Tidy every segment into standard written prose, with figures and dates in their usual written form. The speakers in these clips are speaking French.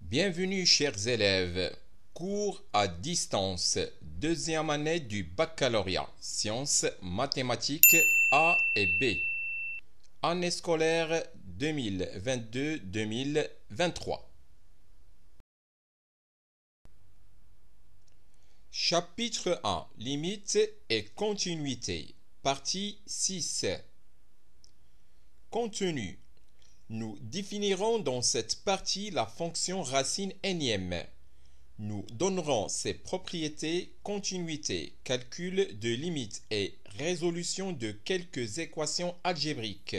Bienvenue chers élèves, cours à distance, deuxième année du baccalauréat, sciences, mathématiques A et B, année scolaire 2022-2023. Chapitre 1, limites et continuité, partie 6. Contenu. Nous définirons dans cette partie la fonction racine énième. Nous donnerons ses propriétés, continuité, calcul de limites et résolution de quelques équations algébriques.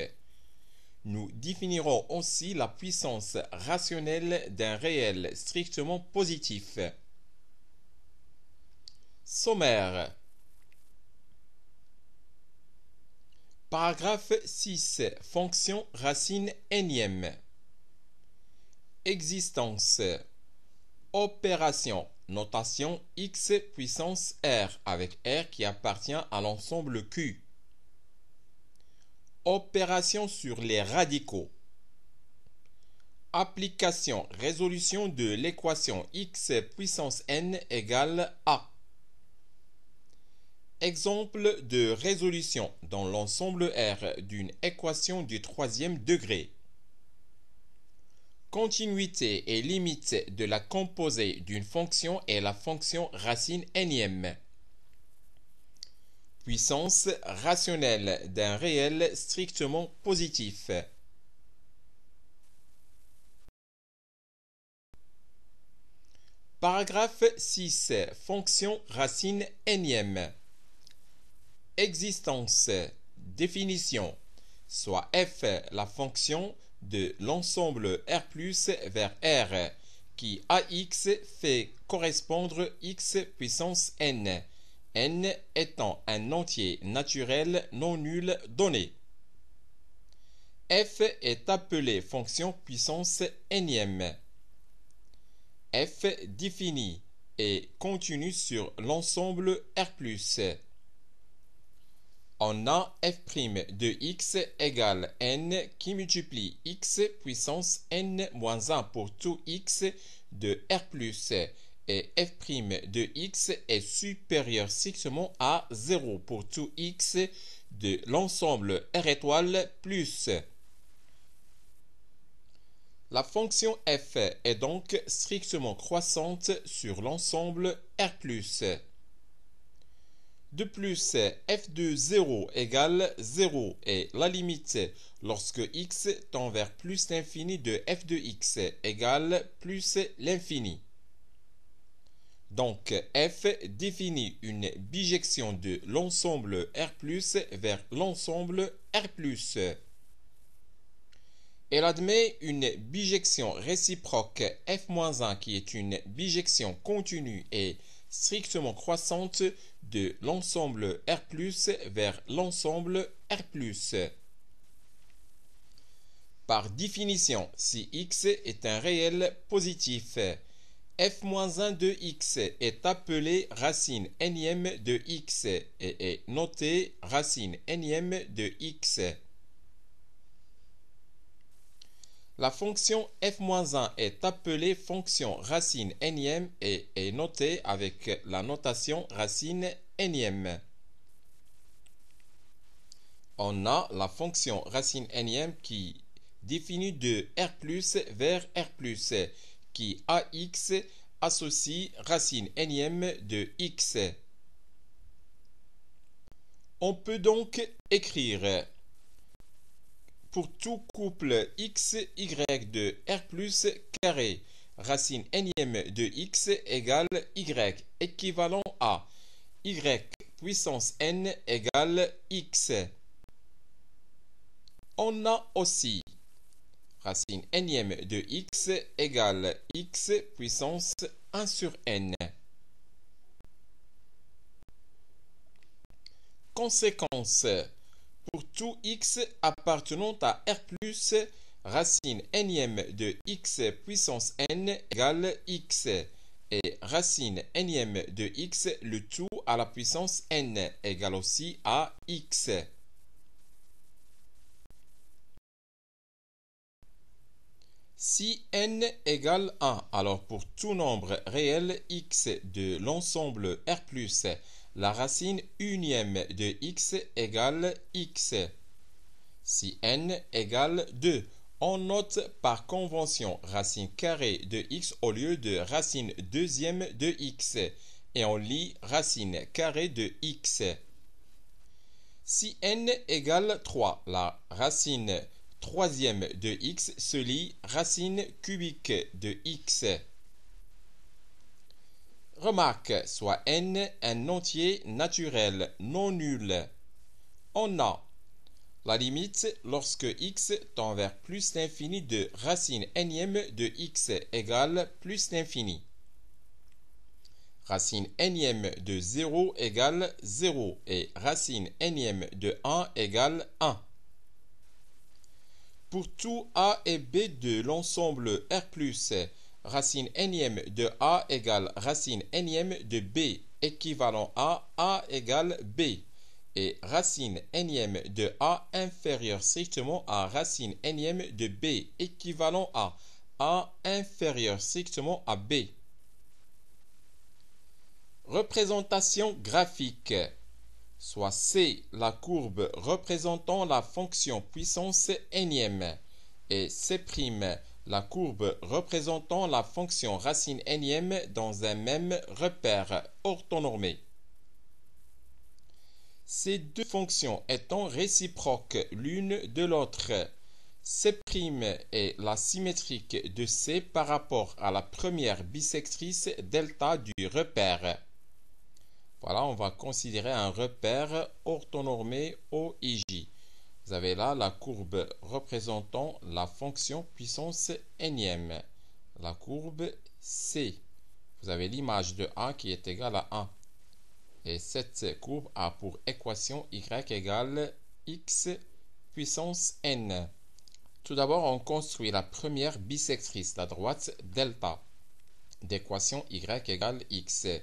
Nous définirons aussi la puissance rationnelle d'un réel strictement positif. Sommaire. Paragraphe 6. Fonction racine énième. Existence. Opération. Notation x puissance r avec r qui appartient à l'ensemble Q. Opération sur les radicaux. Application. Résolution de l'équation x puissance n égale a. Exemple de résolution dans l'ensemble R d'une équation du troisième degré. Continuité et limite de la composée d'une fonction est la fonction racine énième. Puissance rationnelle d'un réel strictement positif. Paragraphe 6. Fonction racine énième. Existence. Définition. Soit f la fonction de l'ensemble R+ vers R qui AX fait correspondre x puissance n, n étant un entier naturel non nul donné. F est appelée fonction puissance énième. F définit et continue sur l'ensemble R+. On a f' de x égale n qui multiplie x puissance n-1 pour tout x de R+, et f' de x est supérieur strictement à 0 pour tout x de l'ensemble R étoile plus. La fonction f est donc strictement croissante sur l'ensemble R+. De plus, f de 0 égale 0 est la limite lorsque x tend vers plus l'infini de f de x égale plus l'infini. Donc, f définit une bijection de l'ensemble R+ vers l'ensemble R+. Elle admet une bijection réciproque f-1 qui est une bijection continue et strictement croissante de l'ensemble R+ vers l'ensemble R+. Par définition, si x est un réel positif, f-1 de x est appelé racine énième de x et est noté racine énième de x. La fonction f-1 est appelée fonction racine énième et est notée avec la notation racine énième. On a la fonction racine énième qui définit de R+ vers R+, qui AX associe racine énième de x. On peut donc écrire pour tout couple x, y de R+ carré, racine énième de x égale y, équivalent à y puissance n égale x. On a aussi racine énième de x égale x puissance 1 sur n. Conséquence. Pour tout x appartenant à R+, racine énième de x puissance n égale x et racine énième de x le tout à la puissance n égale aussi à x. Si n égale 1, alors pour tout nombre réel x de l'ensemble R+, la racine unième de x égale x. Si n égale 2, on note par convention racine carrée de x au lieu de racine deuxième de x et on lit racine carrée de x. Si n égale 3, la racine troisième de x se lit racine cubique de x. Remarque, soit n un entier naturel non nul. On a la limite lorsque x tend vers plus l'infini de racine nième de x égale plus l'infini. Racine nième de 0 égale 0 et racine nième de 1 égale 1. Pour tout a et b de l'ensemble R+, racine nième de a égale racine nième de b équivalent à a égale b. Et racine nième de a inférieure strictement à racine nième de b équivalent à a inférieur strictement à b. Représentation graphique. Soit C, la courbe représentant la fonction puissance nième, et C', la courbe représentant la fonction racine nième dans un même repère orthonormé. Ces deux fonctions étant réciproques l'une de l'autre, C' est la symétrique de C par rapport à la première bisectrice delta du repère. Voilà, on va considérer un repère orthonormé OIJ. Vous avez là la courbe représentant la fonction puissance nième. La courbe C. Vous avez l'image de A qui est égale à 1. Et cette courbe a pour équation y égale x puissance n. Tout d'abord, on construit la première bisectrice, la droite delta, d'équation y égale x. Et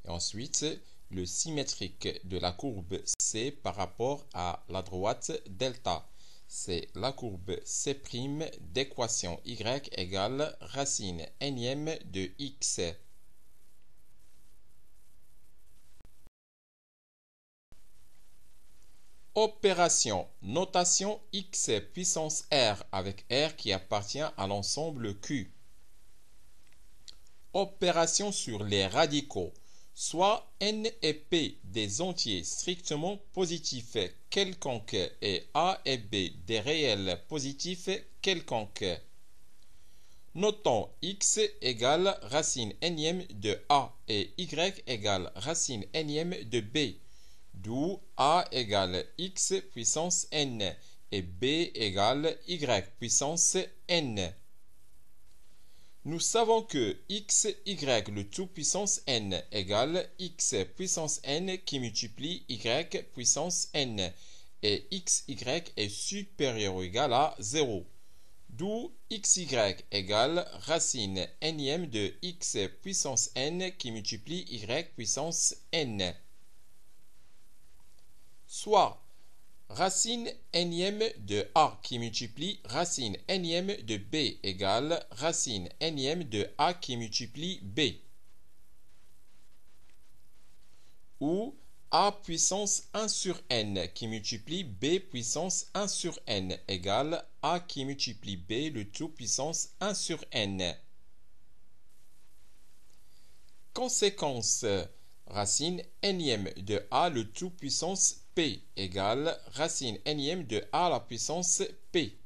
ensuite, le symétrique de la courbe C par rapport à la droite delta. C'est la courbe C' d'équation y égale racine nième de x. Opération. Notation x puissance r avec r qui appartient à l'ensemble Q. Opération sur les radicaux. Soit n et p des entiers strictement positifs quelconques et a et b des réels positifs quelconques. Notons x égale racine nième de a et y égale racine nième de b, d'où a égale x puissance n et b égale y puissance n. Nous savons que x, y, le tout puissance n égale x puissance n qui multiplie y puissance n et x, y est supérieur ou égal à 0. D'où xy égale racine nième de x puissance n qui multiplie y puissance n. Soit racine nième de a qui multiplie racine nième de b égale racine nième de a qui multiplie b. Ou a puissance 1 sur n qui multiplie b puissance 1 sur n égale a qui multiplie b le tout puissance 1 sur n. Conséquence. Racine nième de a le tout puissance p égale racine nième de a à la puissance p.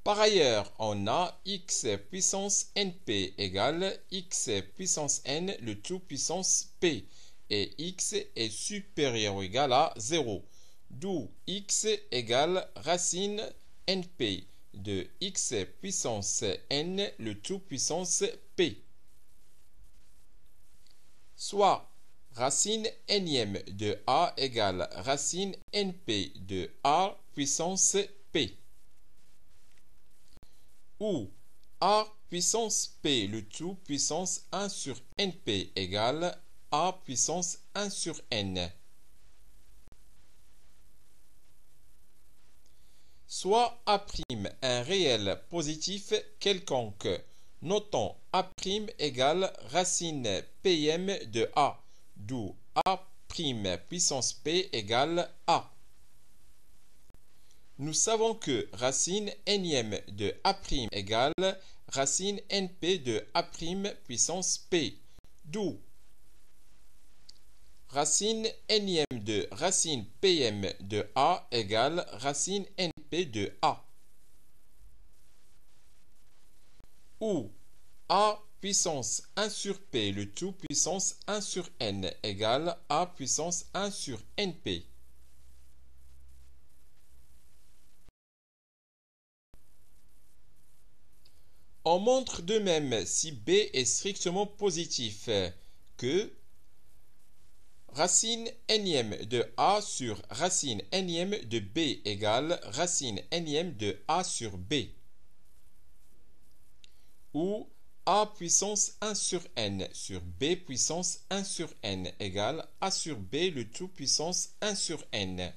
Par ailleurs, on a x puissance np égale x puissance n le tout puissance p et x est supérieur ou égal à 0, d'où x égale racine np de x puissance n le tout puissance p. Soit racine nième de a égale racine np de a puissance p. Ou a puissance p le tout puissance 1 sur np égale a puissance 1 sur n. Soit A' un réel positif quelconque. Notons A' égale racine Pm de A, d'où A' puissance P égale A. Nous savons que racine nième de A' égale racine NP de A' puissance P, d'où racine nième de racine Pm de A égale racine NP de A. Où A puissance 1 sur P, le tout puissance 1 sur N égale A puissance 1 sur NP. On montre de même si B est strictement positif que racine nième de A sur racine nième de B égale racine nième de A sur B. Ou A puissance 1 sur N sur B puissance 1 sur N égale A sur B le tout puissance 1 sur N.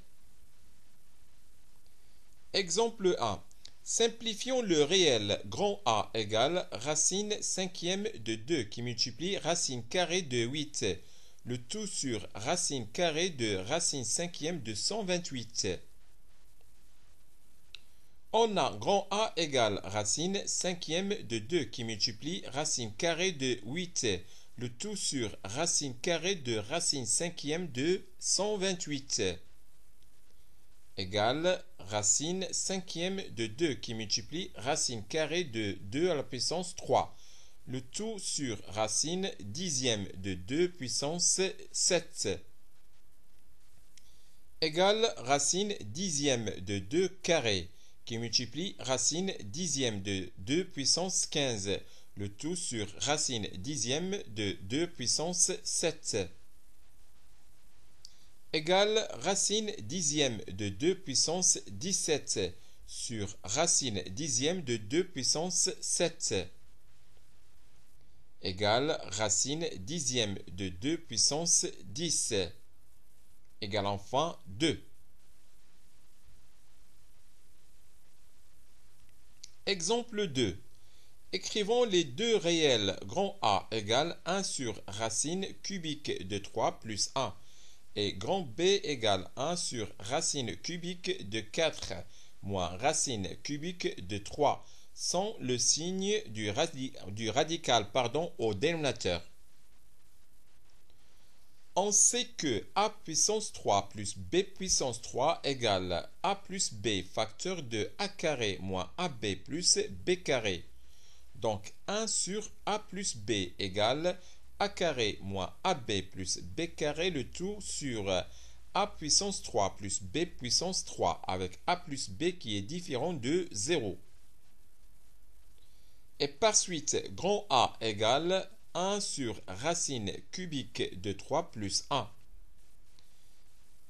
Exemple 1. Simplifions le réel grand A égale racine cinquième de 2 qui multiplie racine carrée de 8. Le tout sur racine carrée de racine cinquième de 128. On a grand A égale racine cinquième de 2 qui multiplie racine carrée de 8. Le tout sur racine carrée de racine cinquième de 128. Égale racine cinquième de 2 qui multiplie racine carrée de 2 à la puissance 3. Le tout sur racine dixième de 2 puissance 7. Égale racine dixième de 2 carré qui multiplie racine dixième de 2 puissance 15. Le tout sur racine dixième de 2 puissance 7. Égale racine dixième de 2 puissance 17 sur racine dixième de 2 puissance 7. Égale racine dixième de 2 puissance 10. Égale enfin 2. Exemple 2. Écrivons les deux réels grand A égale 1 sur racine cubique de 3 plus 1 et grand B égale 1 sur racine cubique de 4 moins racine cubique de 3 sans le signe du radical au dénominateur. On sait que A puissance 3 plus B puissance 3 égale A plus B facteur de A carré moins AB plus B carré. Donc 1 sur A plus B égale A carré moins AB plus B carré le tout sur A puissance 3 plus B puissance 3 avec A plus B qui est différent de 0. Et par suite, grand A égale 1 sur racine cubique de 3 plus 1.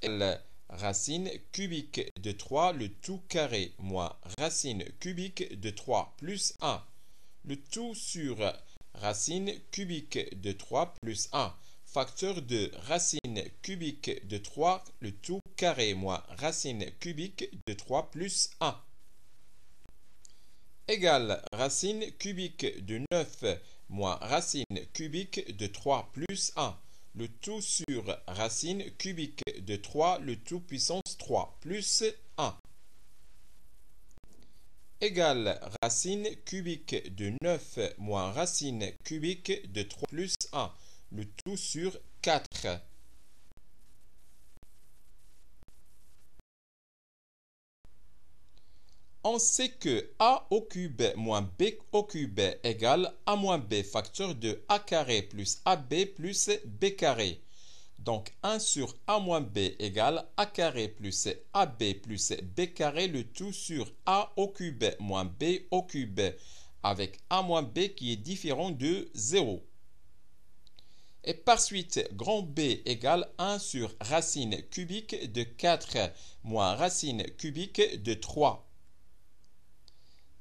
Et racine cubique de 3 le tout carré moins racine cubique de 3 plus 1. Le tout sur racine cubique de 3 plus 1. Facteur de racine cubique de 3 le tout carré moins racine cubique de 3 plus 1. Égale racine cubique de 9 moins racine cubique de 3 plus 1. Le tout sur racine cubique de 3 le tout puissance 3 plus 1. Égale racine cubique de 9 moins racine cubique de 3 plus 1. Le tout sur 4. On sait que A au cube moins B au cube égale A moins B facteur de A carré plus AB plus B carré. Donc 1 sur A moins B égale A carré plus AB plus B carré le tout sur A au cube moins B au cube avec A moins B qui est différent de 0. Et par suite, grand B égale 1 sur racine cubique de 4 moins racine cubique de 3.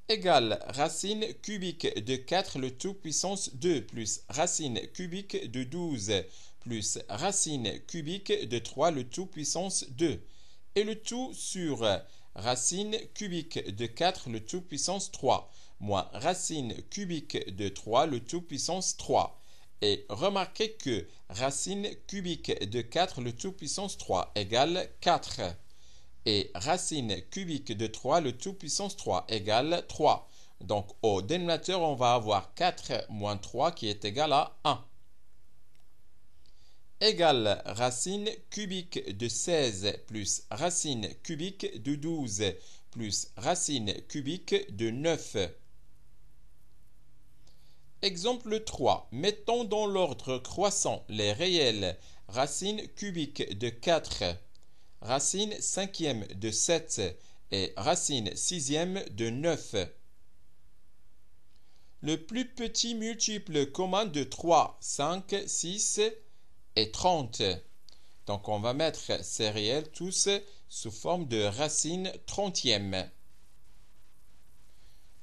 Égale racine cubique de 4 le tout puissance 2 plus racine cubique de 12 plus racine cubique de 3 le tout puissance 2 et le tout sur racine cubique de 4 le tout puissance 3 moins racine cubique de 3 le tout puissance 3. Et remarquez que racine cubique de 4 le tout puissance 3 égale 4. Et racine cubique de 3 le tout puissance 3 égale 3. Donc au dénominateur, on va avoir 4 moins 3 qui est égal à 1. Égale racine cubique de 16 plus racine cubique de 12 plus racine cubique de 9. Exemple 3. Mettons dans l'ordre croissant les réels racine cubique de 4, racine cinquième de 7 et racine sixième de 9. Le plus petit multiple commun de 3, 5, 6 et 30. Donc on va mettre ces réels tous sous forme de racine trentième.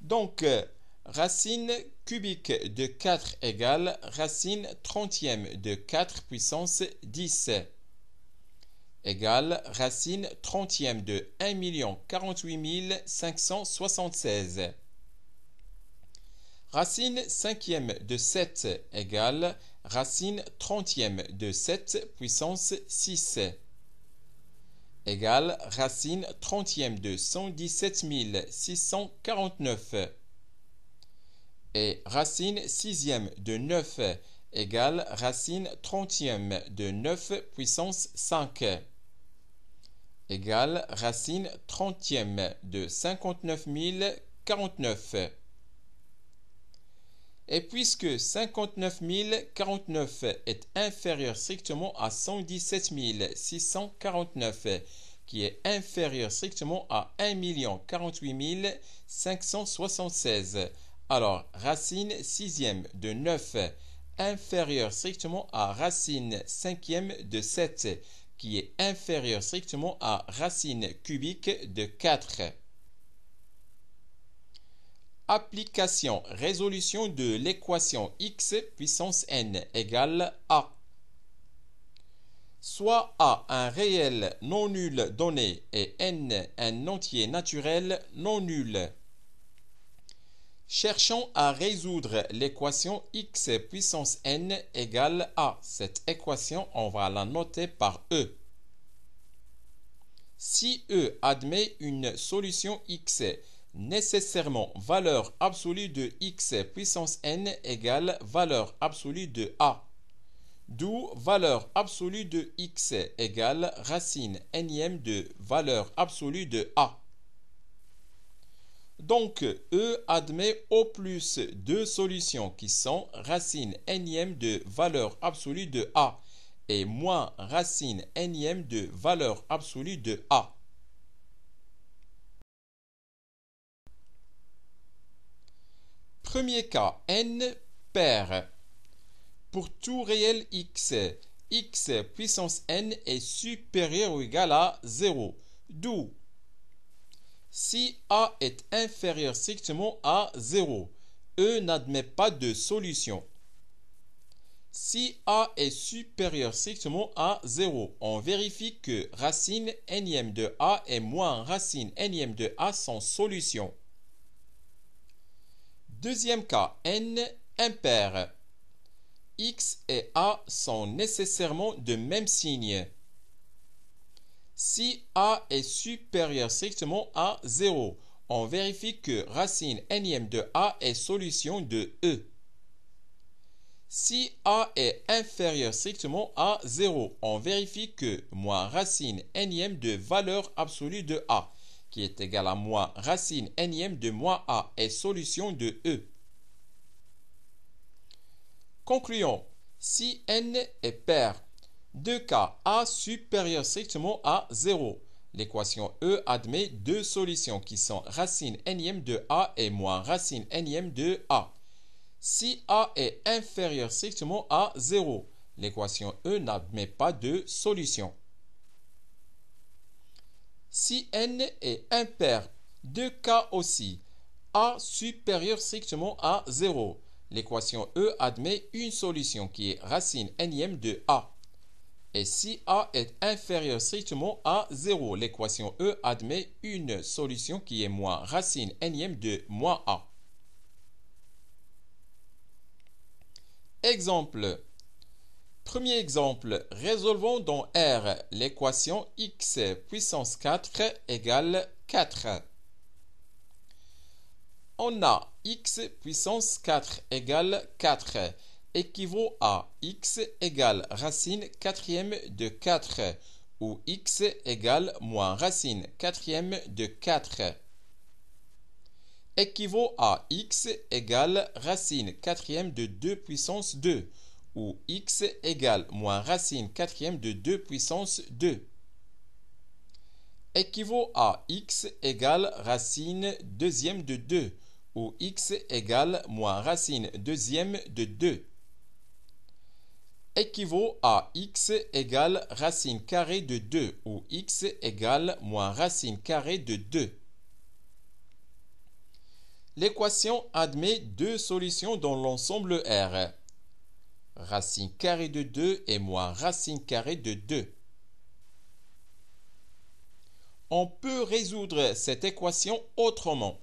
Donc racine cubique de 4 égale racine trentième de 4 puissance 10 égale racine trentième de 1 048 576. Racine cinquième de 7 égale racine trentième de 7 puissance 6 égale racine trentième de 117 649. Et racine sixième de 9 égale racine trentième de 9 puissance 5 égale racine trentième de 59 049. Et puisque 59 049 est inférieur strictement à 117 649, qui est inférieur strictement à 1 048 576, alors racine sixième de 9 inférieur strictement à racine cinquième de 7, qui est inférieur strictement à racine cubique de 4. Application, résolution de l'équation x puissance n égale a. Soit a un réel non nul donné et n un entier naturel non nul. Cherchons à résoudre l'équation x puissance n égale a. Cette équation, on va la noter par E. Si E admet une solution x, nécessairement valeur absolue de x puissance n égale valeur absolue de a. D'où valeur absolue de x égale racine nième de valeur absolue de a. Donc, E admet au plus deux solutions qui sont racine nième de valeur absolue de a et moins racine nième de valeur absolue de a. Premier cas, n pair. Pour tout réel x, x puissance n est supérieur ou égal à 0. D'où si a est inférieur strictement à 0, E n'admet pas de solution. Si a est supérieur strictement à 0, on vérifie que racine nième de a et moins racine nième de a sont solutions. Deuxième cas, n impair. X et a sont nécessairement de même signe. Si a est supérieur strictement à 0, on vérifie que racine nième de a est solution de E. Si a est inférieur strictement à 0, on vérifie que moins racine nième de valeur absolue de a, qui est égal à moins racine nième de moins a, est solution de E. Concluons. Si n est pair, deux cas a supérieur strictement à 0, l'équation E admet deux solutions qui sont racine nième de a et moins racine nième de a. Si a est inférieur strictement à 0, l'équation E n'admet pas de solution. Si n est impair, deux cas aussi, a supérieur strictement à 0, l'équation E admet une solution qui est racine nième de a. Et si a est inférieur strictement à 0, l'équation E admet une solution qui est moins racine énième de moins a. Exemple. Premier exemple, résolvons dans R l'équation x puissance 4 égale 4. On a x puissance 4 égale 4 équivaut à x égale racine quatrième de 4 ou x égale moins racine quatrième de 4 équivaut à x égale racine quatrième de 2 puissance 2 ou x égale moins racine quatrième de 2 puissance 2 équivaut à x égale racine deuxième de 2 ou x égale moins racine deuxième de 2 équivaut à x égale racine carrée de 2 ou x égale moins racine carrée de 2. L'équation admet deux solutions dans l'ensemble R. Racine carrée de 2 et moins racine carrée de 2. On peut résoudre cette équation autrement.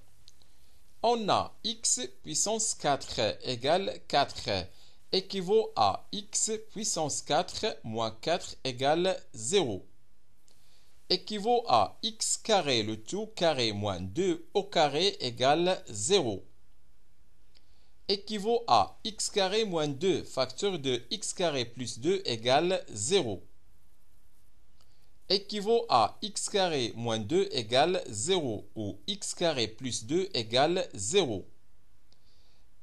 On a x puissance 4 égale 4 équivaut à x puissance 4 moins 4 égale 0. Équivaut à x carré le tout carré moins 2 au carré égale 0. Équivaut à x carré moins 2 facteur de x carré plus 2 égale 0. Équivaut à x carré moins 2 égale 0 ou x carré plus 2 égale 0.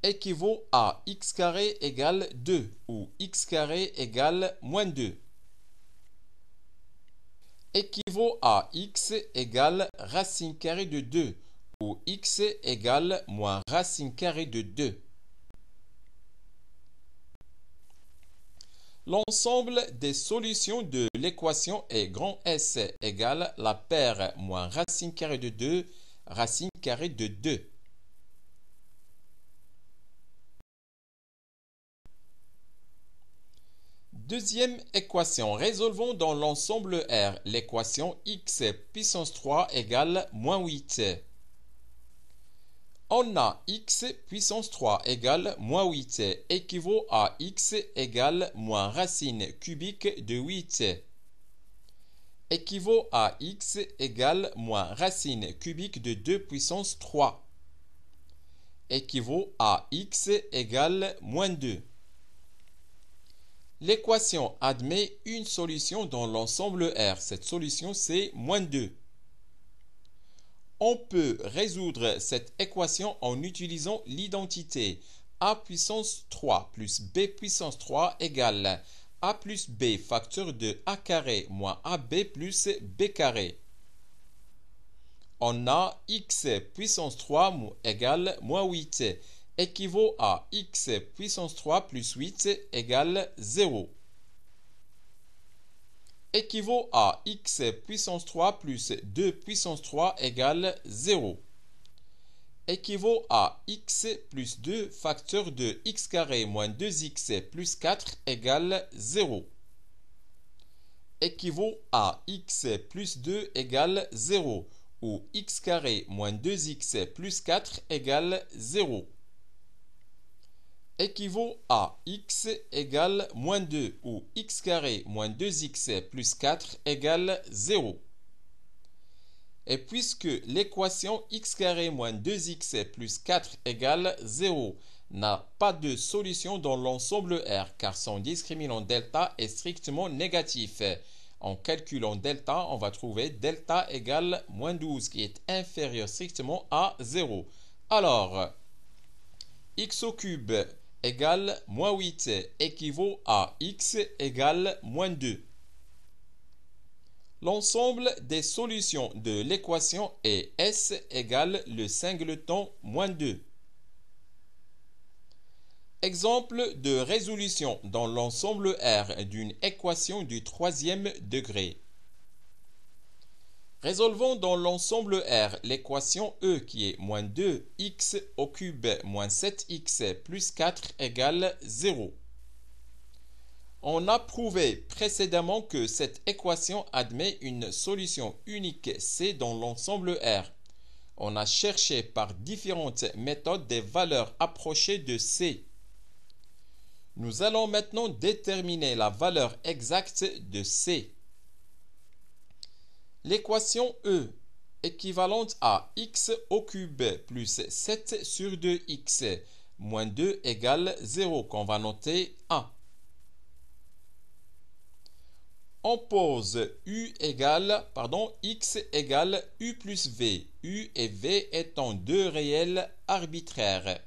Équivaut à x carré égale 2 ou x carré égale moins 2. Équivaut à x égale racine carrée de 2 ou x égale moins racine carrée de 2. L'ensemble des solutions de l'équation est grand S égale la paire moins racine carrée de 2, racine carrée de 2. Deuxième équation. Résolvons dans l'ensemble R l'équation x puissance 3 égale moins 8. On a x puissance 3 égale moins 8 équivaut à x égale moins racine cubique de 8. Équivaut à x égale moins racine cubique de 2 puissance 3. Équivaut à x égale moins 2. L'équation admet une solution dans l'ensemble R. Cette solution, c'est moins 2. On peut résoudre cette équation en utilisant l'identité a puissance 3 plus b puissance 3 égale a plus b facteur de a carré moins ab plus b carré. On a x puissance 3 égale moins 8 équivaut à x puissance 3 plus 8 égale 0. Équivaut à x puissance 3 plus 2 puissance 3 égale 0. Équivaut à x plus 2 facteur de x carré moins 2x plus 4 égale 0. Équivaut à x plus 2 égale 0 ou x carré moins 2x plus 4 égale 0. Équivaut à x égale moins 2 ou x carré moins 2x plus 4 égale 0. Et puisque l'équation x carré moins 2x plus 4 égale 0 n'a pas de solution dans l'ensemble R car son discriminant delta est strictement négatif. En calculant delta, on va trouver delta égale moins 12 qui est inférieur strictement à 0. Alors, x au cube égale moins 8 équivaut à x égale moins 2. L'ensemble des solutions de l'équation est S égale le singleton moins 2. Exemple de résolution dans l'ensemble R d'une équation du troisième degré. Résolvons dans l'ensemble R l'équation E qui est moins 2x au cube moins 7x plus 4 égale 0. On a prouvé précédemment que cette équation admet une solution unique C dans l'ensemble R. On a cherché par différentes méthodes des valeurs approchées de C. Nous allons maintenant déterminer la valeur exacte de C. L'équation E, équivalente à x au cube plus 7 sur 2x moins 2 égale 0, qu'on va noter A. On pose x égale u plus v, u et v étant deux réels arbitraires.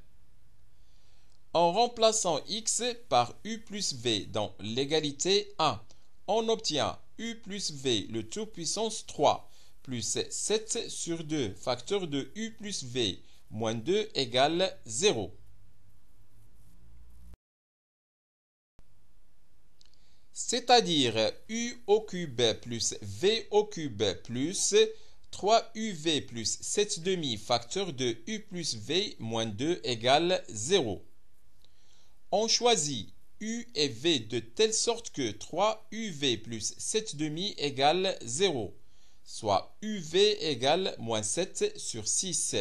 En remplaçant x par u plus v dans l'égalité A, on obtient u plus v le tout puissance 3 plus 7 sur 2 facteur de u plus v moins 2 égale 0. C'est-à-dire u au cube plus v au cube plus 3uv plus 7 demi facteur de u plus v moins 2 égale 0. On choisit u et v de telle sorte que 3uv plus 7 demi égale 0, soit uv égale moins 7 sur 6.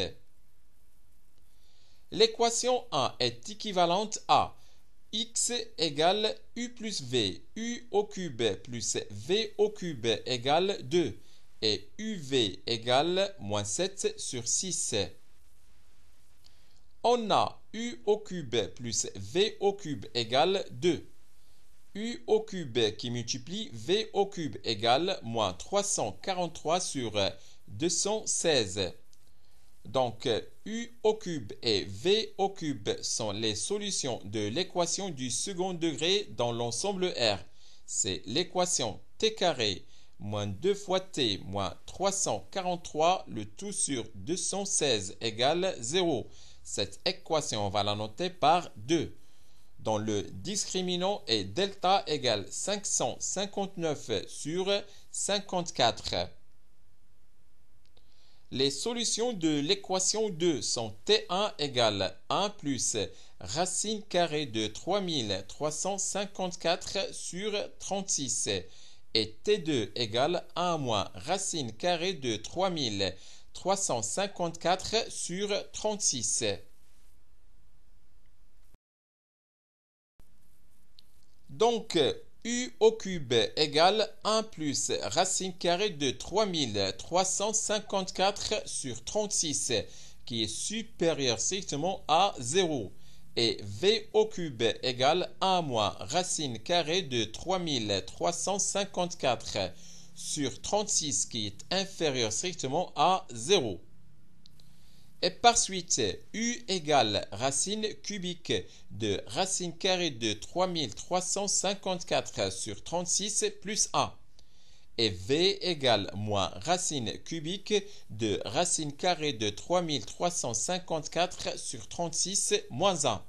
L'équation 1 est équivalente à x égale u plus v, u au cube plus v au cube égale 2 et uv égale moins 7 sur 6. On a u au cube plus v au cube égale 2. U au cube qui multiplie v au cube égale moins 343 sur 216. Donc, u au cube et v au cube sont les solutions de l'équation du second degré dans l'ensemble R. C'est l'équation t carré moins 2 fois t moins 343, le tout sur 216 égale 0. Cette équation, on va la noter par 2. Dont le discriminant est delta égale 559 sur 54. Les solutions de l'équation 2 sont T1 égale 1 plus racine carrée de 3354 sur 36 et T2 égale 1 moins racine carrée de 3354 sur 36. Donc, u au cube égale 1 plus racine carrée de 3354 sur 36, qui est supérieur strictement à 0. Et v au cube égale 1 moins racine carrée de 3354 sur 36, qui est inférieur strictement à 0. Et par suite, u égale racine cubique de racine carrée de 3354 sur 36 plus 1. Et v égale moins racine cubique de racine carrée de 3354 sur 36 moins 1.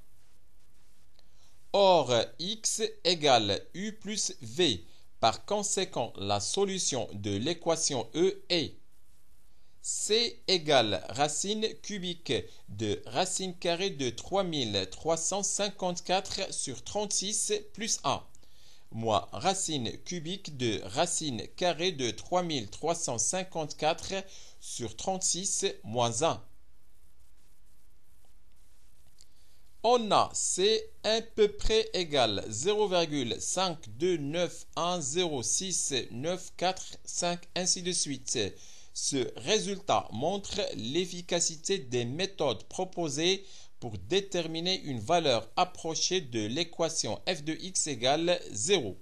Or, x égale u plus v. Par conséquent, la solution de l'équation E est C égale racine cubique de racine carrée de 3354 sur 36 plus 1, moins racine cubique de racine carrée de 3354 sur 36 moins 1. On a C à peu près égal 0,5291069455 ainsi de suite. Ce résultat montre l'efficacité des méthodes proposées pour déterminer une valeur approchée de l'équation f de x égale 0.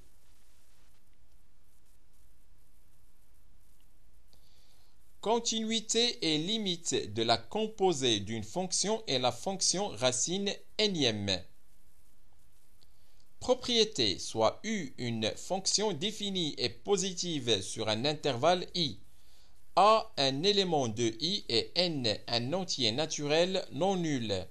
Continuité et limite de la composée d'une fonction est la fonction racine énième. Propriété, soit U, une fonction définie et positive sur un intervalle I. A, un élément de I et N, un entier naturel non nul.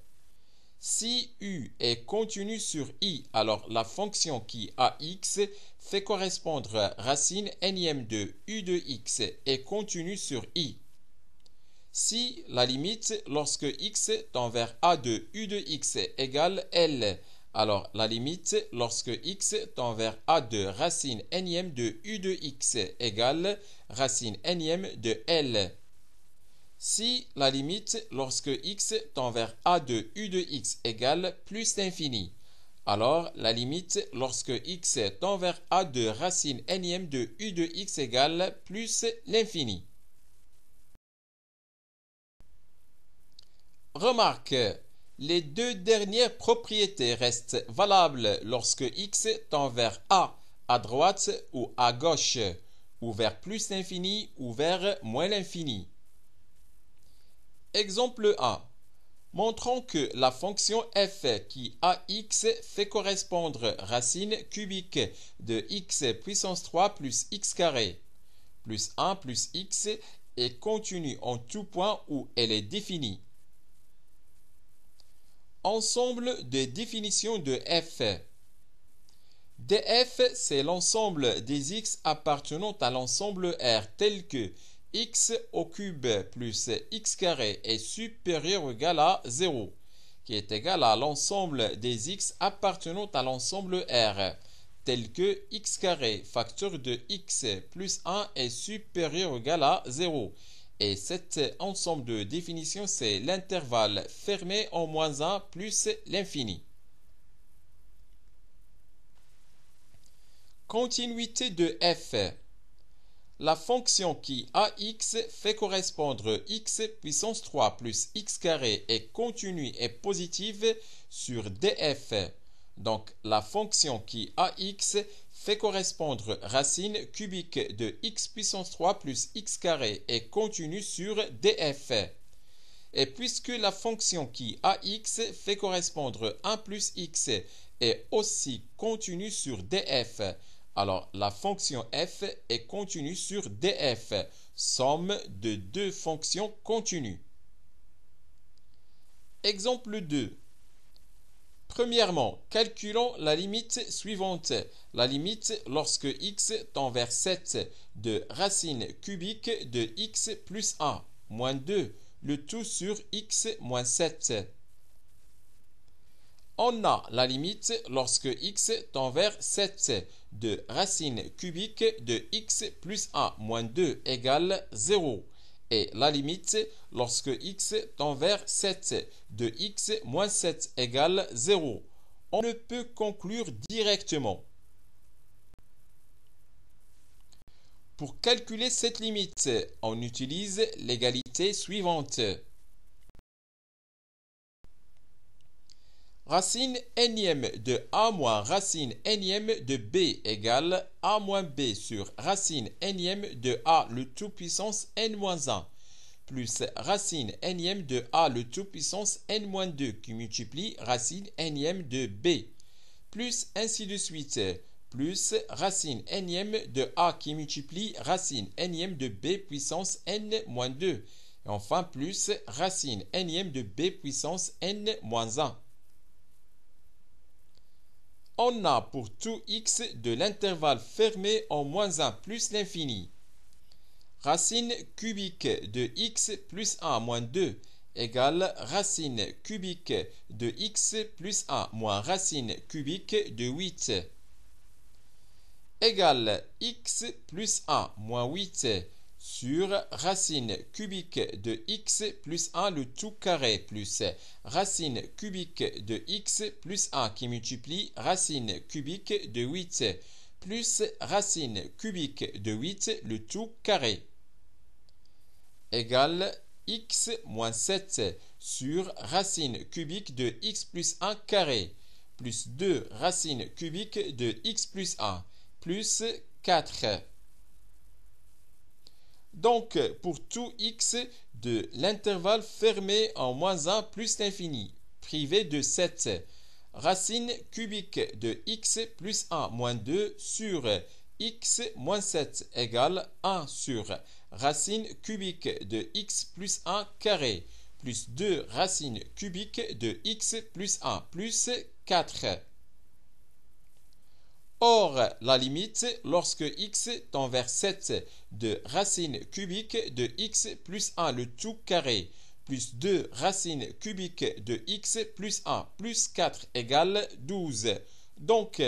Si U est continu sur I, alors la fonction qui AX fait correspondre racine énième de U de X est continue sur I. Si la limite lorsque X tend vers A de U de X égale L, Alors, la limite, lorsque x tend vers a de racine nième de u de x égale racine nième de L. Si la limite, lorsque x tend vers a de u de x égale plus l'infini, alors la limite, lorsque x tend vers a de racine nième de u de x égale plus l'infini. Remarque, les deux dernières propriétés restent valables lorsque x tend vers a à droite ou à gauche, ou vers plus l'infini ou vers moins l'infini. Exemple 1. Montrons que la fonction f qui ax fait correspondre racine cubique de x puissance 3 plus x carré plus 1 plus x est continue en tout point où elle est définie. Ensemble de définitions de f. df, c'est l'ensemble des x appartenant à l'ensemble R tel que x au cube plus x carré est supérieur ou égal à 0, qui est égal à l'ensemble des x appartenant à l'ensemble R, tel que x carré facteur de x plus 1 est supérieur ou égal à 0. Et cet ensemble de définitions, c'est l'intervalle fermé en moins 1 plus l'infini. Continuité de f. La fonction qui ax fait correspondre x puissance 3 plus x carré est continue et positive sur df. Donc la fonction qui ax fait correspondre racine cubique de x puissance 3 plus x carré est continue sur df. Et puisque la fonction qui ax fait correspondre 1 plus x est aussi continue sur df, alors la fonction f est continue sur df, somme de deux fonctions continues. Exemple 2. Premièrement, calculons la limite suivante. La limite lorsque x tend vers 7 de racine cubique de x plus 1 moins 2, le tout sur x moins 7. On a la limite lorsque x tend vers 7 de racine cubique de x plus 1 moins 2 égale 0. Et la limite lorsque x tend vers 7 de x moins 7 égale 0. On ne peut conclure directement. Pour calculer cette limite, on utilise l'égalité suivante. Racine nième de a moins racine nième de b égale a moins b sur racine nième de a le tout puissance n-1 plus racine nième de a le tout puissance n-2 qui multiplie racine nième de b plus ainsi de suite plus racine nième de a qui multiplie racine nième de b puissance n-2 et enfin plus racine nième de b puissance n-1. On a pour tout x de l'intervalle fermé en moins 1 plus l'infini. Racine cubique de x plus 1 moins 2 égale racine cubique de x plus 1 moins racine cubique de 8 égale x plus 1 moins 8 sur racine cubique de x plus 1 le tout carré plus racine cubique de x plus 1 qui multiplie racine cubique de 8 plus racine cubique de 8 le tout carré égale x moins 7 sur racine cubique de x plus 1 carré plus 2 racine cubique de x plus 1 plus 4. Donc, pour tout x de l'intervalle fermé en moins 1 plus l'infini, privé de 7, racine cubique de x plus 1 moins 2 sur x moins 7 égale 1 sur racine cubique de x plus 1 carré plus 2 racine cubique de x plus 1 plus 4. Or, la limite, lorsque x tend vers 7 de racine cubique de x plus 1 le tout carré plus 2 racine cubique de x plus 1 plus 4 égale 12. Donc,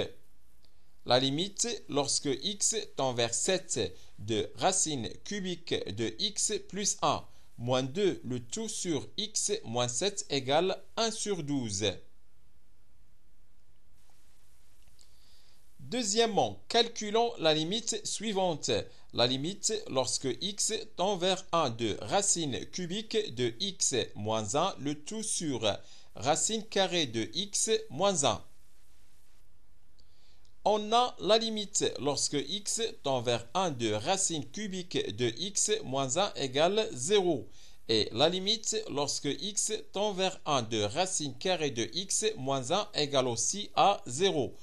la limite lorsque x tend vers 7 de racine cubique de x plus 1 moins 2 le tout sur x moins 7 égale 1 sur 12. Deuxièmement, calculons la limite suivante. La limite lorsque x tend vers 1 de racine cubique de x moins 1 le tout sur racine carrée de x moins 1. On a la limite lorsque x tend vers 1 de racine cubique de x moins 1 égale 0. Et la limite lorsque x tend vers 1 de racine carrée de x moins 1 égale aussi à 0.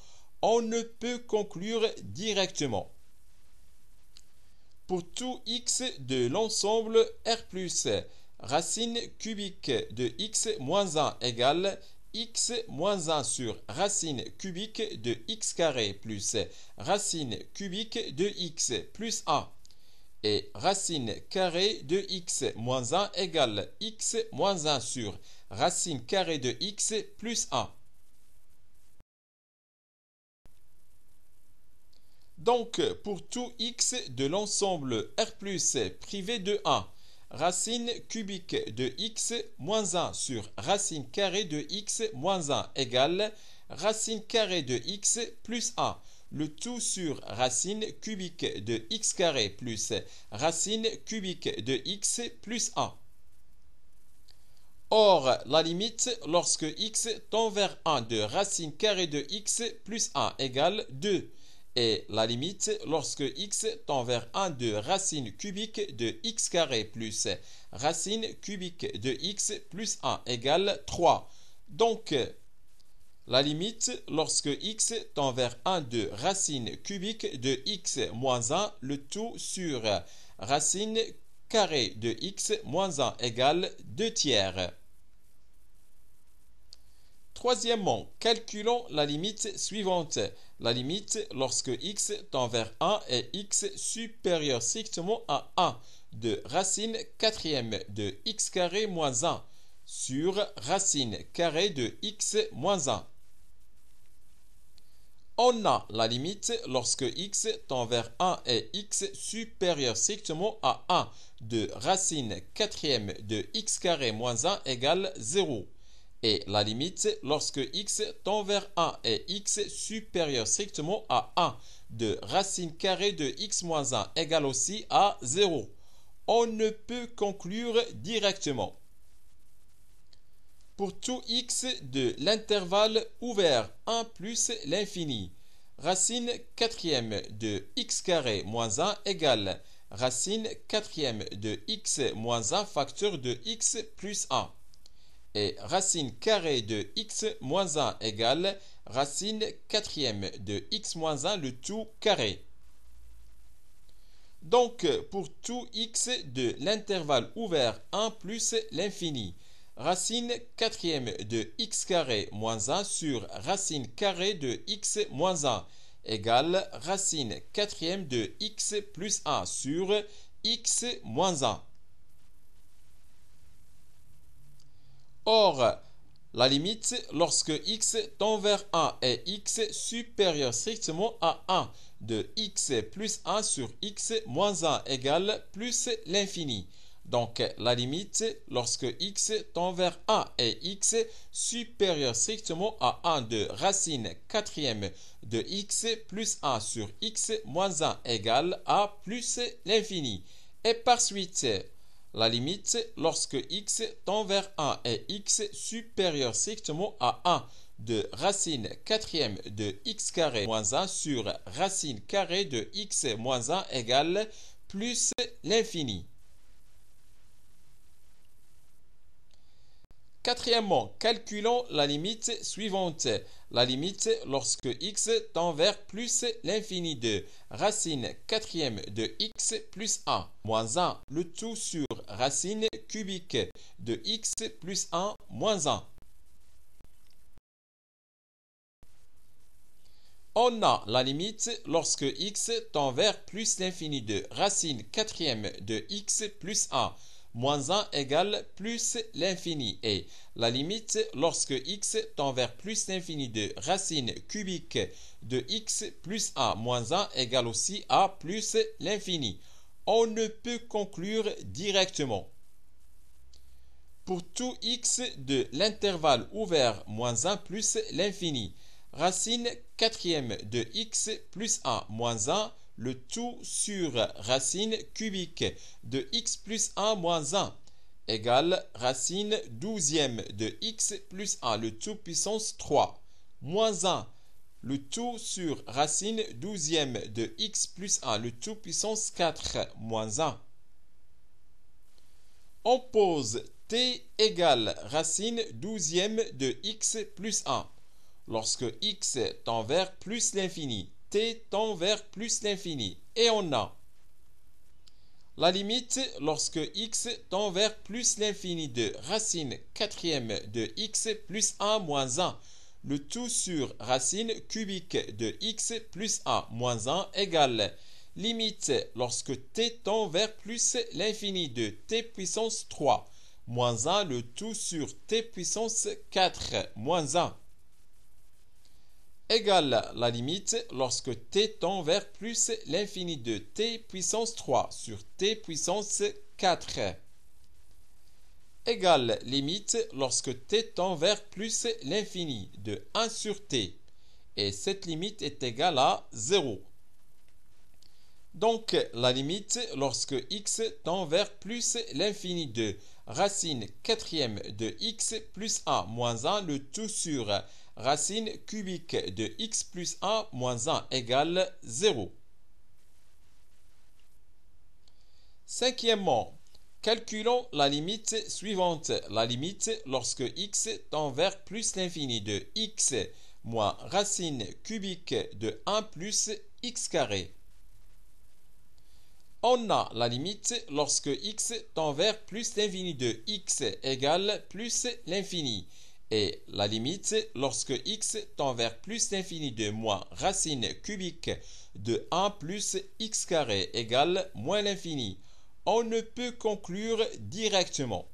On ne peut conclure directement. Pour tout x de l'ensemble R+, racine cubique de x moins 1 égale x moins 1 sur racine cubique de x carré plus racine cubique de x plus 1. Et racine carrée de x moins 1 égale x moins 1 sur racine carrée de x plus 1. Donc, pour tout x de l'ensemble R+, privé de 1, racine cubique de x moins 1 sur racine carrée de x moins 1 égale racine carrée de x plus 1, le tout sur racine cubique de x carré plus racine cubique de x plus 1. Or, la limite lorsque x tend vers 1 de racine carrée de x plus 1 égale 2. Et la limite lorsque x tend vers 1 de racine cubique de x carré plus racine cubique de x plus 1 égale 3. Donc, la limite lorsque x tend vers 1 de racine cubique de x moins 1, le tout sur racine carrée de x moins 1 égale 2 tiers. Troisièmement, calculons la limite suivante. La limite lorsque x tend vers 1 et x supérieur strictement à 1 de racine quatrième de x carré moins 1 sur racine carrée de x moins 1. On a la limite lorsque x tend vers 1 et x supérieur strictement à 1 de racine quatrième de x carré moins 1 égale 0. Et la limite lorsque x tend vers 1 et x supérieur strictement à 1 de racine carrée de x moins 1 égale aussi à 0. On ne peut conclure directement. Pour tout x de l'intervalle ouvert 1 plus l'infini, racine quatrième de x carré moins 1 égale racine quatrième de x moins 1 facteur de x plus 1. Et racine carrée de x moins 1 égale racine quatrième de x moins 1 le tout carré. Donc, pour tout x de l'intervalle ouvert 1 plus l'infini, racine quatrième de x carré moins 1 sur racine carrée de x moins 1 égale racine quatrième de x plus 1 sur x moins 1. Or, la limite lorsque x tend vers 1 et x supérieur strictement à 1 de x plus 1 sur x moins 1 égale plus l'infini. Donc, la limite lorsque x tend vers 1 et x supérieur strictement à 1 de racine quatrième de x plus 1 sur x moins 1 égale à plus l'infini. Et par suite, la limite lorsque x tend vers 1 et x supérieur strictement à 1 de racine quatrième de x carré moins 1 sur racine carrée de x moins 1 égale plus l'infini. Quatrièmement, calculons la limite suivante. La limite lorsque x tend vers plus l'infini de racine quatrième de x plus 1 moins 1, le tout sur racine cubique de x plus 1 moins 1. On a la limite lorsque x tend vers plus l'infini de racine quatrième de x plus 1 moins 1 égale plus l'infini. Et la limite, lorsque x tend vers plus l'infini de racine cubique de x plus a moins 1 égale aussi a plus l'infini. On ne peut conclure directement. Pour tout x de l'intervalle ouvert moins 1 plus l'infini, racine quatrième de x plus a moins 1, le tout sur racine cubique de x plus a moins 1 égale racine douzième de x plus a, le tout puissance 3, moins 1, le tout sur racine douzième de x plus a, le tout puissance 4, moins 1. On pose t égale racine douzième de x plus 1. Lorsque x tend vers plus l'infini, t tend vers plus l'infini. Et on a la limite lorsque x tend vers plus l'infini de racine quatrième de x plus 1 moins 1. Le tout sur racine cubique de x plus a moins 1 égale limite lorsque t tend vers plus l'infini de t puissance 3 moins 1, le tout sur t puissance 4 moins 1 égale la limite lorsque t tend vers plus l'infini de t puissance 3 sur t puissance 4 égale limite lorsque t tend vers plus l'infini de 1 sur t et cette limite est égale à 0. Donc la limite lorsque x tend vers plus l'infini de racine quatrième de x plus a moins 1, le tout sur racine cubique de x plus a moins 1 égale 0. Cinquièmement, calculons la limite suivante. La limite lorsque x tend vers plus l'infini de x moins racine cubique de 1 plus x carré. On a la limite lorsque x tend vers plus l'infini de x égale plus l'infini. Et la limite lorsque x tend vers plus l'infini de moins racine cubique de 1 plus x carré égale moins l'infini. On ne peut conclure directement.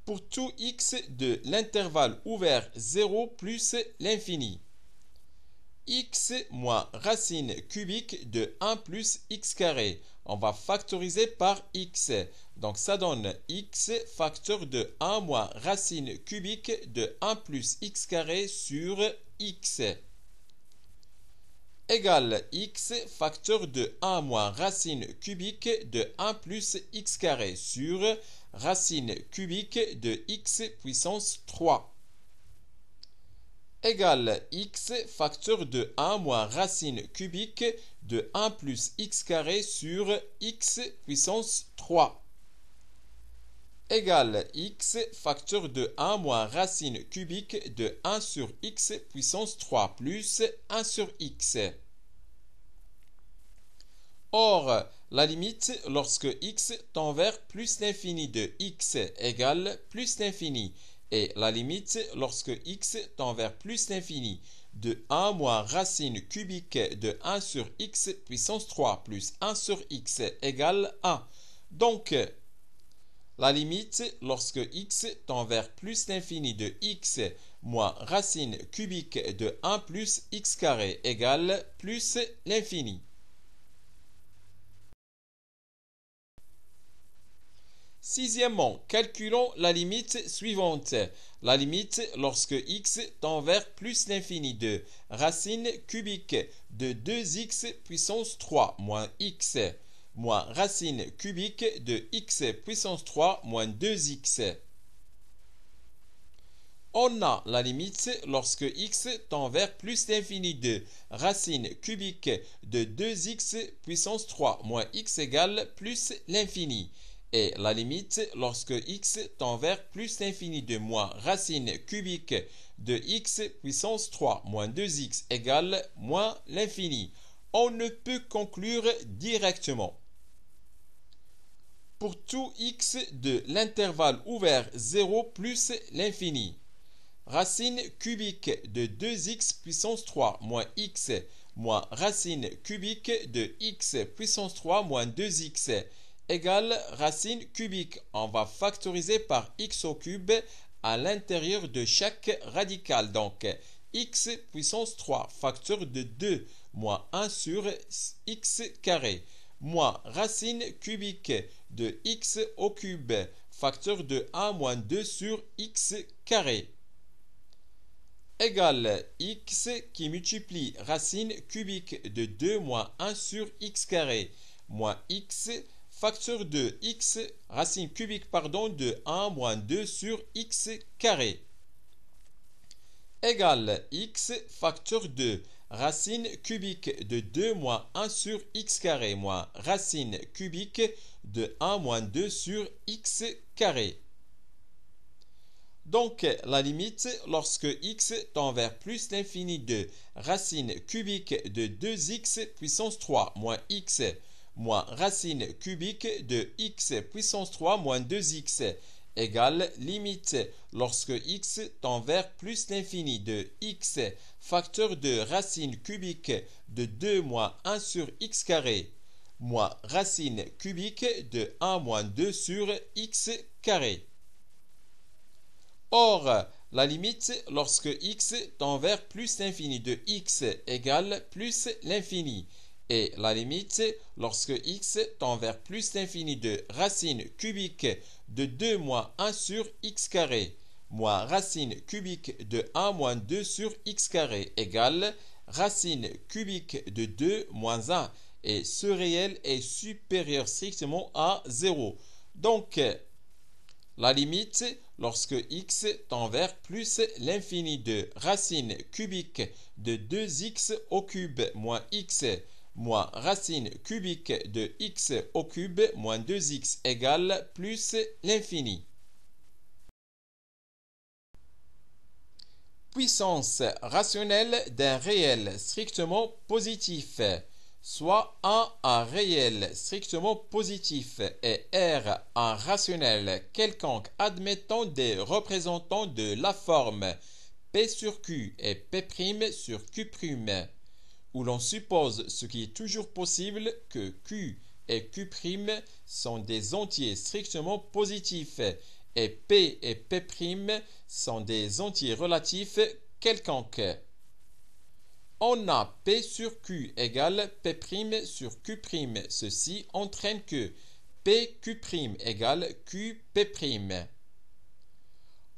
Pour tout x de l'intervalle ouvert 0 plus l'infini, x moins racine cubique de 1 plus x carré. On va factoriser par x. Donc ça donne x facteur de 1 moins racine cubique de 1 plus x carré sur x égale x facteur de 1 moins racine cubique de 1 plus x carré sur racine cubique de x puissance 3 égale x facteur de 1 moins racine cubique de 1 plus x carré sur x puissance 3 égale x facteur de 1 moins racine cubique de 1 sur x puissance 3 plus 1 sur x. Or, la limite lorsque x tend vers plus l'infini de x égale plus l'infini et la limite lorsque x tend vers plus l'infini de 1 moins racine cubique de 1 sur x puissance 3 plus 1 sur x égale 1. Donc, la limite lorsque x tend vers plus l'infini de x moins racine cubique de 1 plus x carré égale plus l'infini. Sixièmement, calculons la limite suivante. La limite lorsque x tend vers plus l'infini de racine cubique de 2x puissance 3 moins x moins racine cubique de x puissance 3 moins 2x. On a la limite lorsque x tend vers plus l'infini de racine cubique de 2x puissance 3 moins x égale plus l'infini. Et la limite lorsque x tend vers plus l'infini de moins racine cubique de x puissance 3 moins 2x égale moins l'infini. On ne peut conclure directement. Pour tout x de l'intervalle ouvert 0 plus l'infini, racine cubique de 2x puissance 3 moins x moins racine cubique de x puissance 3 moins 2x égale racine cubique. On va factoriser par x au cube à l'intérieur de chaque radical. Donc, x puissance 3, facteur de 2, moins 1 sur x carré, moins racine cubique de x au cube, facteur de 1 moins 2 sur x carré, égale x qui multiplie racine cubique de 2 moins 1 sur x carré, moins x facteur de x, racine cubique de 1 moins 2 sur x carré, égale x facteur de racine cubique de 2 moins 1 sur x carré, moins racine cubique de 1 moins 2 sur x carré. Donc, la limite, lorsque x tend vers plus l'infini de racine cubique de 2x puissance 3 moins x moins racine cubique de x puissance 3 moins 2x égale limite lorsque x tend vers plus l'infini de x facteur de racine cubique de 2 moins 1 sur x carré moins racine cubique de 1 moins 2 sur x carré. Or, la limite lorsque x tend vers plus l'infini de x égale plus l'infini et la limite lorsque x tend vers plus l'infini de racine cubique de 2 moins 1 sur x carré moins racine cubique de 1 moins 2 sur x carré égale racine cubique de 2 moins 1 et ce réel est supérieur strictement à 0. Donc, la limite lorsque x tend vers plus l'infini de racine cubique de 2x au cube moins x moins racine cubique de x au cube moins 2x égale plus l'infini. Puissance rationnelle d'un réel strictement positif, soit A un réel strictement positif et R un rationnel quelconque admettant des représentants de la forme P sur Q et P' sur Q', où l'on suppose, ce qui est toujours possible, que Q et Q' sont des entiers strictement positifs et P et P' sont des entiers relatifs quelconques. On a P sur Q égale P' sur Q'. Ceci entraîne que PQ' égale QP'.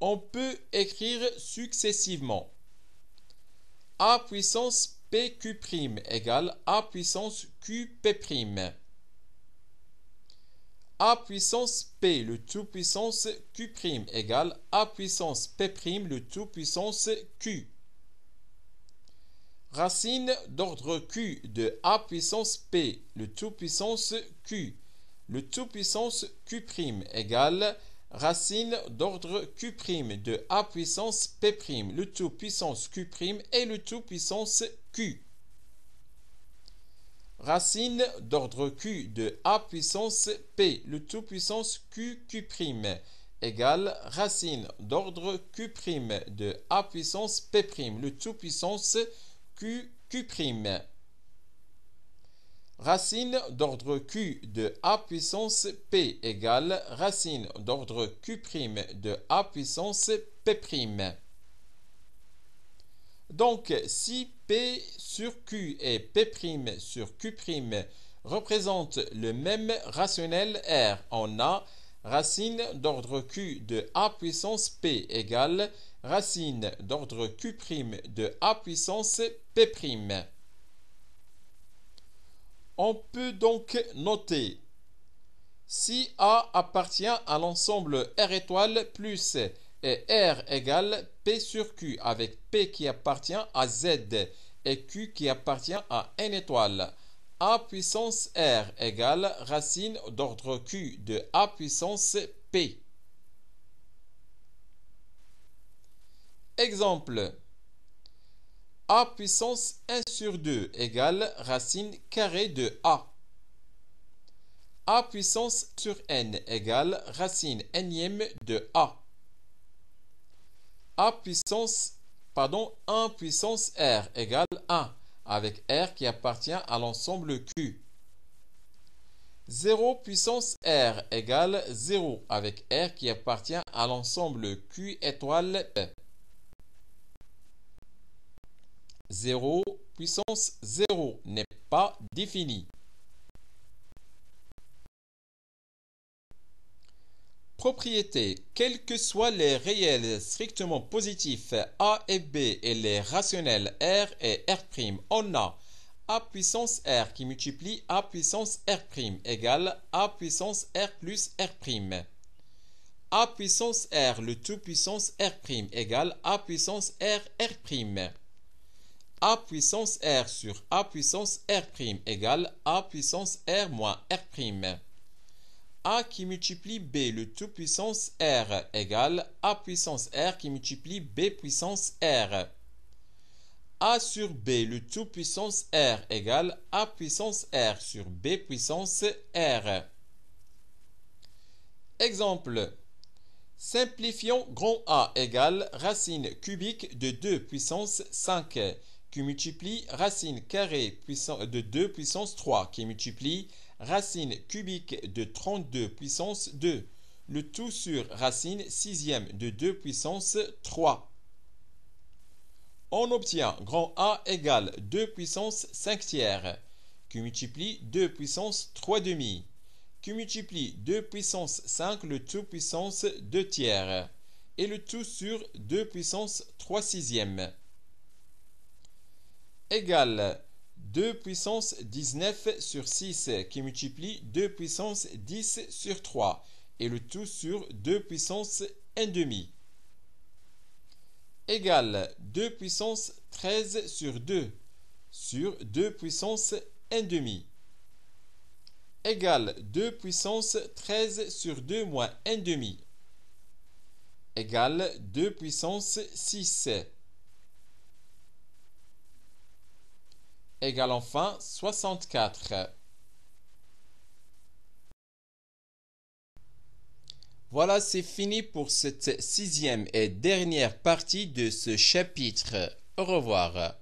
On peut écrire successivement A puissance PQ' égale A puissance QP'. A puissance P le tout puissance Q' égale A puissance P' le tout puissance Q. Racine d'ordre Q de A puissance P le tout puissance Q le tout puissance Q' égale racine d'ordre Q' de A puissance P' le tout puissance Q' et le tout puissance Q. Racine d'ordre Q de A puissance P le tout puissance Q' égale racine d'ordre Q' de A puissance P' le tout puissance Q'. Racine d'ordre Q de A puissance P égale racine d'ordre Q' de A puissance P'. Donc, si P sur Q et P' sur Q' représentent le même rationnel R, on a racine d'ordre Q de A puissance P égale racine d'ordre Q' de A puissance P'. On peut donc noter si A appartient à l'ensemble R étoile plus et R égale P sur Q avec P qui appartient à Z et Q qui appartient à N étoile. A puissance R égale racine d'ordre Q de A puissance P. Exemple. A puissance 1 sur 2 égale racine carrée de A. A puissance sur N égale racine nième de A. 1 puissance R égale 1 avec R qui appartient à l'ensemble Q. 0 puissance R égale 0 avec R qui appartient à l'ensemble Q étoile P. 0 puissance 0 n'est pas défini. Propriété. Quels que soient les réels strictement positifs A et B et les rationnels R et R', on a A puissance R qui multiplie A puissance R' égale A puissance R plus R'. A puissance R, le tout puissance R' égale A puissance R, R'. A puissance R sur A puissance R' égale A puissance R moins R'. A qui multiplie B, le tout puissance R, égale A puissance R qui multiplie B puissance R. A sur B, le tout puissance R, égale A puissance R sur B puissance R. Exemple. Simplifions grand A égale racine cubique de 2 puissance 5 qui multiplie racine carrée de 2 puissance 3 qui multiplie racine cubique de 32 puissance 2, le tout sur racine sixième de 2 puissance 3. On obtient grand A égale 2 puissance 5 tiers, qui multiplie 2 puissance 3 demi, qui multiplie 2 puissance 5 le tout puissance 2 tiers, et le tout sur 2 puissance 3 sixièmes, égale 2 puissance 19 sur 6 qui multiplie 2 puissance 10 sur 3 et le tout sur 2 puissance 1 demi, égale 2 puissance 13 sur 2 sur 2 puissance 1 demi, égale 2 puissance 13 sur 2 moins 1 demi, égale 2 puissance 6, égale enfin 64. Voilà, c'est fini pour cette 6e et dernière partie de ce chapitre. Au revoir.